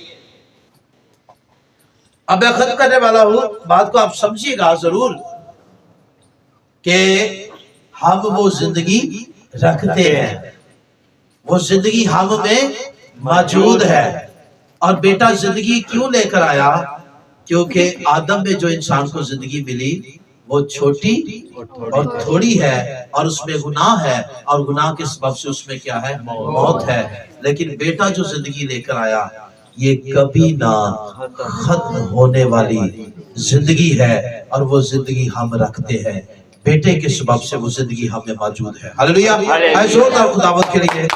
अब मैं खत्म करने वाला हूं, बात को आप समझिएगा जरूर कि हम वो जिंदगी रखते हैं, वो जिंदगी हम में मौजूद है। और बेटा जिंदगी क्यों लेकर आया? क्योंकि आदम में जो इंसान को जिंदगी मिली वो छोटी और थोड़ी है और उसमें गुनाह है, और गुनाह के सबब से उसमें क्या है? मौत है। लेकिन बेटा जो जिंदगी लेकर आया ये कभी ना खत्म होने वाली जिंदगी है, और वो जिंदगी हम रखते हैं। बेटे के सबब से वो जिंदगी हमें मौजूद है। हालेलुया। जोरदार खुदावत के लिए।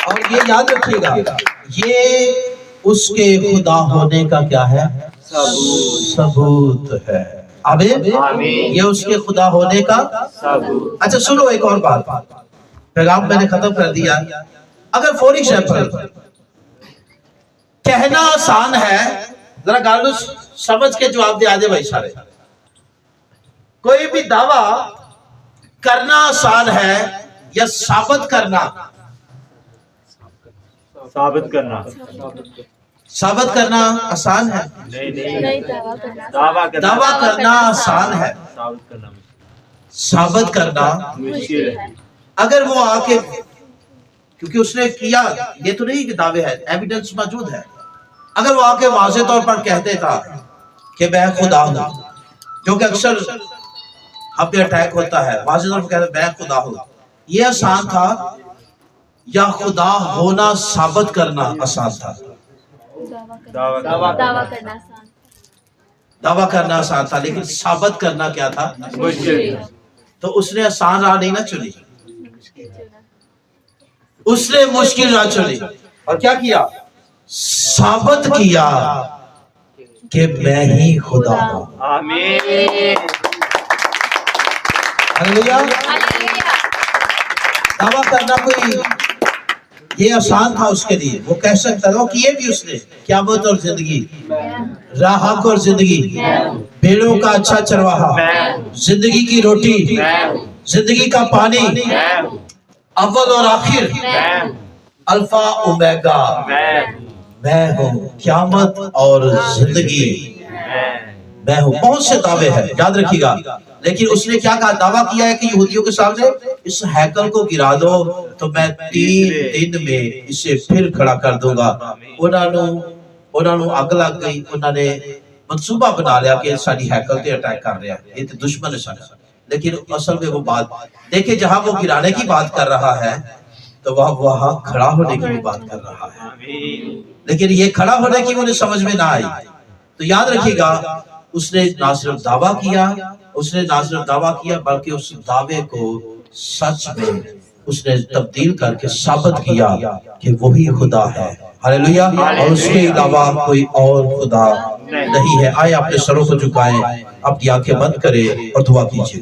और ये याद रखिएगा, ये उसके खुदा होने का क्या है? सबूत है। आमीन। ये उसके खुदा होने का सबूत। अच्छा सुनो एक और बात, पैगाम मैंने खत्म कर दिया। अगर फॉर एग्जाम्पल कहना आसान है, जरा गालो समझ के जवाब दे आजे भाई सारे। कोई भी दावा करना आसान है या साबित करना? साबित करना। साबित करना आसान है? नहीं, दावा करना। दावा करना आसान है, साबित करना साबित करना मुश्किल है। अगर वो आके, क्योंकि उसने किया, ये तो नहीं कि दावे है, एविडेंस मौजूद है। अगर वो आके वाज़ेह तौर पर कह देता कि मैं खुदा हूं, क्योंकि अक्सर हम पे अटैक होता है, वाज़ेह तौर पर कहते मैं खुदा हूं, ये आसान था या खुदा होना साबित करना आसान था? दावा करना आसान। दावा करना आसान था, लेकिन साबित करना क्या था? मुश्किल। तो उसने आसान राह नहीं ना चुनी, उसने मुश्किल राह चुनी। और क्या किया? साबित किया कि मैं ही खुदा हूं। आमीन। हालेलुया। दावा करना कोई ये आसान था उसके लिए, वो कह सकता था, वो किए भी उसने। क़यामत और जिंदगी, राहत और जिंदगी, भेड़ों का अच्छा चरवाहा, जिंदगी की रोटी, जिंदगी का पानी, अव्वल और आखिर, अल्फा ओमेगा, मैं हूँ। क़यामत और जिंदगी, मैं हूँ। बहुत से दावे हैं, याद रखिएगा। लेकिन उसने क्या कहा? दावा किया है कि यहूदियों के सामने इस हैकल को गिरा दो तो मैं 3 दिन में इसे फिर खड़ा कर दूंगा। उन्होंने अग लग गई, उन्होंने मंसूबा बना लिया कि साड़ी हैकल पे अटैक कर रहे हैं, ये तो दुश्मन है सारा। लेकिन असल में वो बात देखिए, जहां वो गिराने की बात कर रहा है तो वहां खड़ा होने की भी बात कर रहा है। लेकिन ये खड़ा होने की मुझे समझ में ना आई। तो याद रखिएगा, उसने ना सिर्फ दावा किया, बल्कि उस दावे को सच में उसने तब्दील करके साबित किया कि वही खुदा है। हालेलुया। और उसके अलावा कोई और खुदा नहीं है। आए अपने सरों को झुकाएं, अपनी आंखें बंद करें और दुआ कीजिए।